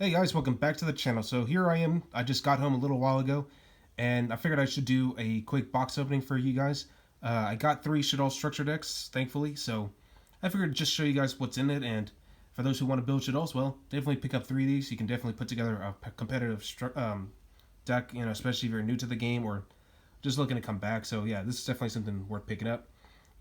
Hey guys, welcome back to the channel. So here I am. I just got home a little while ago, and I figured I should do a quick box opening for you guys. I got 3 Shaddoll Structure Decks, thankfully, so I figured just show you guys what's in it, and for those who want to build Shaddolls, well, definitely pick up 3 of these. You can definitely put together a competitive deck, especially if you're new to the game or just looking to come back. So yeah, this is definitely something worth picking up.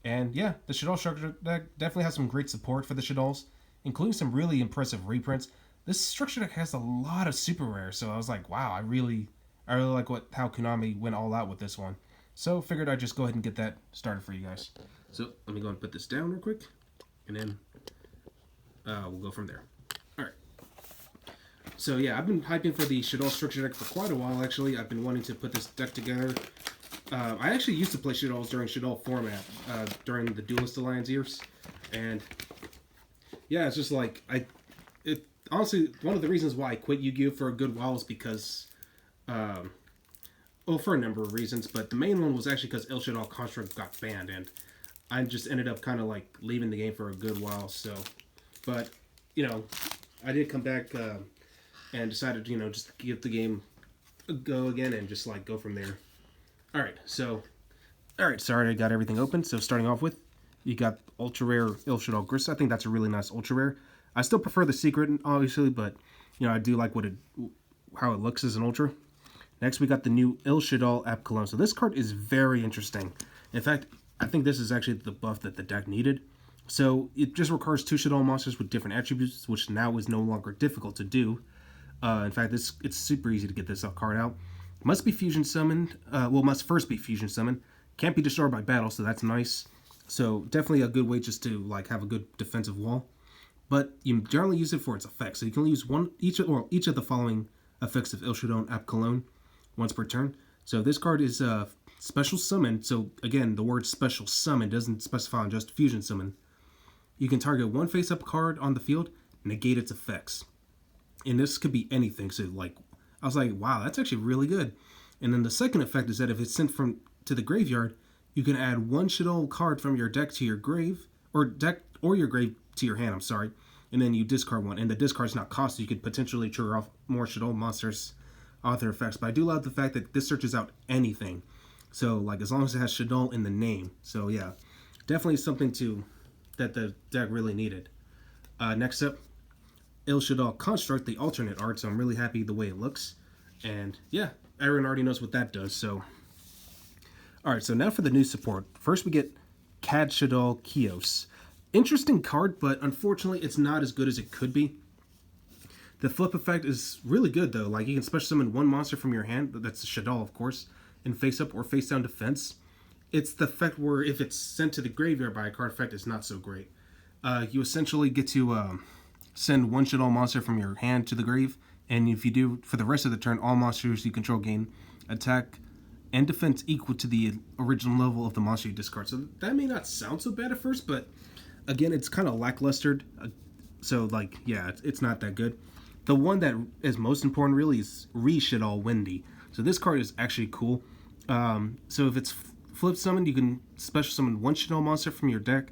And yeah, the Shaddoll Structure Deck definitely has some great support for the Shaddolls, including some really impressive reprints. This structure deck has a lot of super rares, so I was like, wow, I really like how Konami went all out with this one. So figured I'd just go ahead and get that started for you guys. So let me go and put this down real quick, and then we'll go from there. All right. So yeah, I've been hyping for the Shaddoll Structure Deck for quite a while. Actually, I've been wanting to put this deck together. I actually used to play Shaddolls during Shaddoll format during the Duelist Alliance years, and yeah, it's just like honestly, one of the reasons why I quit Yu-Gi-Oh! For a good while is because, well, for a number of reasons, but the main one was actually because El Shaddoll Construct got banned, and I just ended up kind of like leaving the game for a good while, so, but, I did come back and decided, just to give the game a go again and just like go from there. Alright, so I already got everything open, so starting off with, you got Ultra Rare El Shaddoll Gris. I think that's a really nice Ultra Rare. I still prefer the secret, obviously, but I do like how it looks as an ultra. Next, we got the new El Shaddoll App Cologne. So this card is very interesting. In fact, I think this is actually the buff that the deck needed. So it just requires 2 Shaddoll monsters with different attributes, which now is no longer difficult to do. In fact, it's super easy to get this card out. Must be fusion summoned. Must first be fusion summoned. Can't be destroyed by battle, so that's nice. So definitely a good way just to like have a good defensive wall. But you generally use it for its effects. So you can only use each of the following effects of El Shaddoll App Cologne once per turn. So this card is special summon. So again, the word special summon doesn't specify on just fusion summon. You can target one face-up card on the field, negate its effects. And this could be anything. So like, I was like, wow, that's actually really good. And then the second effect is that if it's sent to the graveyard, you can add 1 Shaddoll card from your deck to your grave, or your grave to your hand, I'm sorry, and then you discard one, and the discard's not cost, so you could potentially trigger off more Shaddoll monsters author effects. But I do love the fact that this searches out anything, so like as long as it has Shaddoll in the name. So yeah, definitely something that the deck really needed. Next up, El Shaddoll Construct, the alternate art. So I'm really happy the way it looks, and yeah, everyone already knows what that does. So all right, so now for the new support. First we get Cad Shaddoll Kios. Interesting card, but unfortunately it's not as good as it could be. The flip effect is really good though. Like you can special summon 1 monster from your hand, that's Shaddoll of course, in face up or face down defense. It's the effect where if it's sent to the graveyard by a card effect, it's not so great. You essentially get to send 1 Shaddoll monster from your hand to the grave, and if you do, for the rest of the turn, all monsters you control gain attack and defense equal to the original level of the monster you discard. So that may not sound so bad at first, but again, it's kind of lackluster, so like, yeah, it's not that good. The one that is most important really is Shaddoll Windy. So this card is actually cool. So if it's flip summoned, you can special summon 1 Shaddoll monster from your deck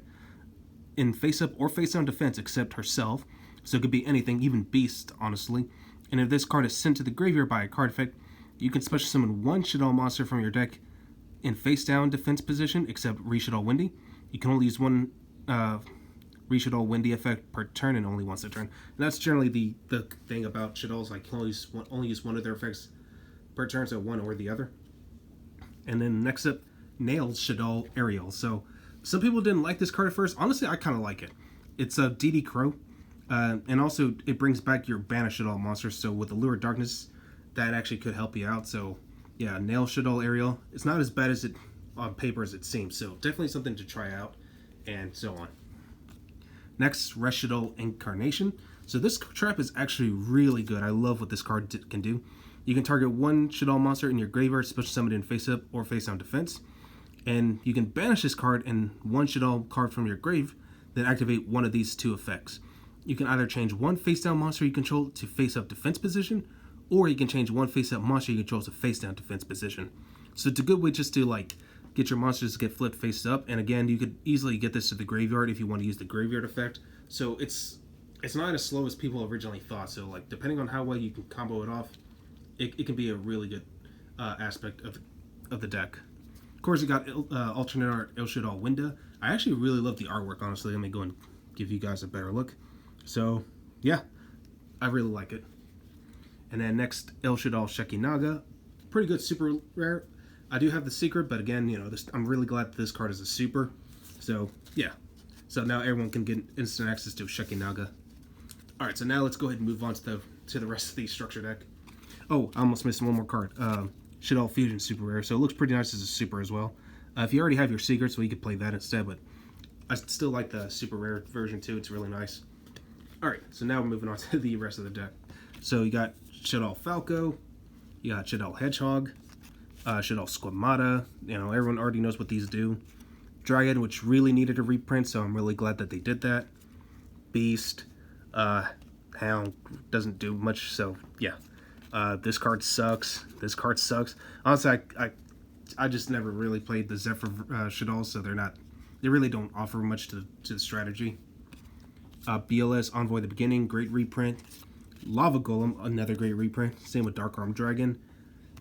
in face up or face down defense except herself. So it could be anything, even Beast, honestly. And if this card is sent to the graveyard by a card effect, you can special summon 1 Shaddoll monster from your deck in face down defense position except Shaddoll Windy. You can only use 1 Shaddoll Windy effect per turn and only once a turn. And that's generally the thing about Shaddolls, like you can only use 1 of their effects per turn, so 1 or the other. And then next up, Nailed Shaddoll Ariel. So some people didn't like this card at first. Honestly, I kind of like it. It's a DD Crow, and also it brings back your banished Shaddoll monsters. So with Allure of Darkness, that actually could help you out. So yeah, Nailed Shaddoll Ariel. It's not as bad as it on paper as it seems. So definitely something to try out, and so on. Next, Shaddoll Incarnation. So this trap is actually really good. I love what this card can do. You can target 1 Shaddoll monster in your graveyard, special summon it in face up or face down defense. And you can banish this card and 1 Shaddoll card from your grave, then activate one of these 2 effects. You can either change 1 face down monster you control to face up defense position, or you can change 1 face up monster you control to face down defense position. So it's a good way just to like get your monsters to get flipped face up, and again, you could easily get this to the graveyard if you want to use the graveyard effect. So it's it's not as slow as people originally thought. So like depending on how well you can combo it off, it can be a really good aspect of the deck. Of course, you got alternate art El Shaddoll Winda. I actually really love the artwork. Honestly, let me go and give you guys a better look. So yeah, I really like it. And then next, El Shaddoll Shekinaga. Pretty good super rare. I do have the secret, but again, I'm really glad that this card is a super. So yeah, so now everyone can get instant access to Shekinaga. All right, so now let's go ahead and move on to the rest of the structure deck. Oh, I almost missed one more card. Shaddoll Fusion super rare. So it looks pretty nice as a super as well. If you already have your secret, so you could play that instead, but I still like the super rare version too. It's really nice. All right, so now we're moving on to the rest of the deck. So you got Shaddoll Falco, you got Shaddoll Hedgehog, Shaddoll Squamata. Everyone already knows what these do. Dragon, which really needed a reprint, so I'm really glad that they did that. Beast, Hound doesn't do much, so yeah. This card sucks. This card sucks. Honestly, I just never really played the Zephyr Shaddoll, so they really don't offer much to the strategy. BLS Envoy the Beginning, great reprint. Lava Golem, another great reprint. Same with Dark Arm Dragon.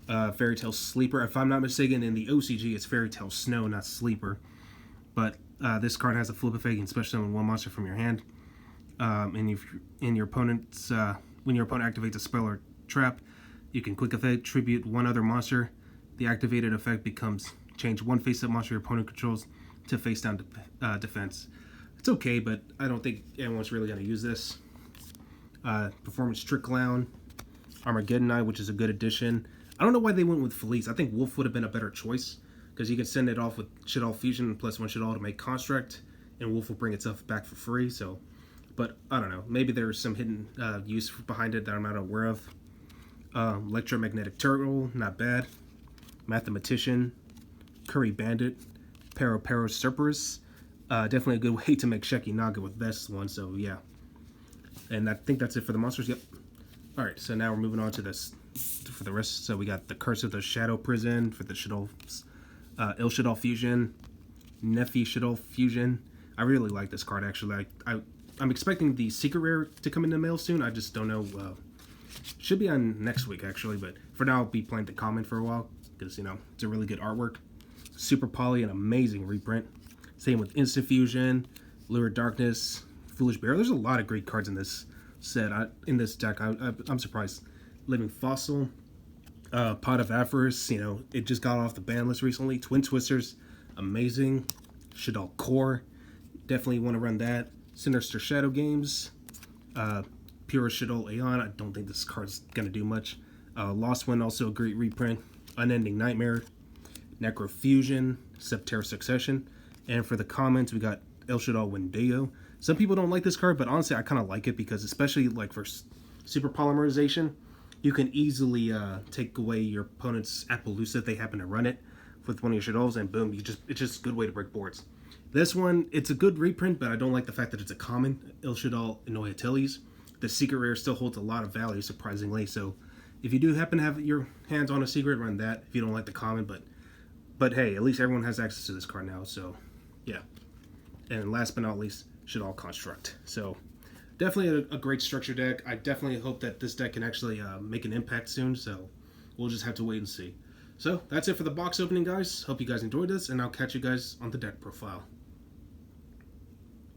Fairy Tale Sleeper. If I'm not mistaken, in the OCG, it's Fairy Tale Snow, not Sleeper. But this card has a flip effect. You can special summon one monster from your hand. And if your opponent's when your opponent activates a spell or trap, you can quick effect tribute one other monster. The activated effect becomes change one face-up monster your opponent controls to face-down defense. It's okay, but I don't think anyone's really going to use this. Performance Trick Clown, Armageddon Eye, which is a good addition. I don't know why they went with Felice. I think Wolf would have been a better choice because you can send it off with Shaddoll Fusion plus one Shaddoll to make Construct, and Wolf will bring itself back for free. So, but I don't know. Maybe there's some hidden use behind it that I'm not aware of. Electromagnetic Turtle, not bad. Mathematician, Curry Bandit, Pero Cerberus. Definitely a good way to make Shekinaga with this one, so yeah. And I think that's it for the monsters, yep. Alright, so now we're moving on to this for the rest. So we got the Curse of the Shadow Prison for the Shaddoll, Il Shaddoll Fusion, Nephi Shaddoll Fusion. I really like this card, actually. I'm expecting the Secret Rare to come in the mail soon. I just don't know. Should be on next week, actually, but for now I'll be playing the common for a while because, it's a really good artwork. Super Poly, an amazing reprint. Same with Instant Fusion, Lurid Darkness, Foolish Bear. There's a lot of great cards in this set. In this deck, I'm surprised. Living Fossil, Pot of Avarice. It just got off the ban list recently. Twin Twisters, amazing. Shaddoll Core, definitely want to run that. Sinister Shadow Games, Pure Shaddoll Aeon. I don't think this card's gonna do much. Lost One, also a great reprint. Unending Nightmare, Necrofusion, Septerra Succession. And for the comments, we got El Shaddoll Wendigo. Some people don't like this card, but honestly, I kind of like it because especially like for super polymerization, you can easily take away your opponent's Appaloosa if they happen to run it with one of your Shaddolls, and boom, it's just a good way to break boards. This one, it's a good reprint, but I don't like the fact that it's a common, El Shaddoll Inoyateles. The secret rare still holds a lot of value, surprisingly, so if you do happen to have your hands on a secret, run that if you don't like the common, but hey, at least everyone has access to this card now, so yeah. And last but not least, Shaddoll Construct. So definitely a great structure deck. I definitely hope that this deck can actually make an impact soon, so we'll just have to wait and see. So that's it for the box opening, guys. Hope you guys enjoyed this, and I'll catch you guys on the deck profile.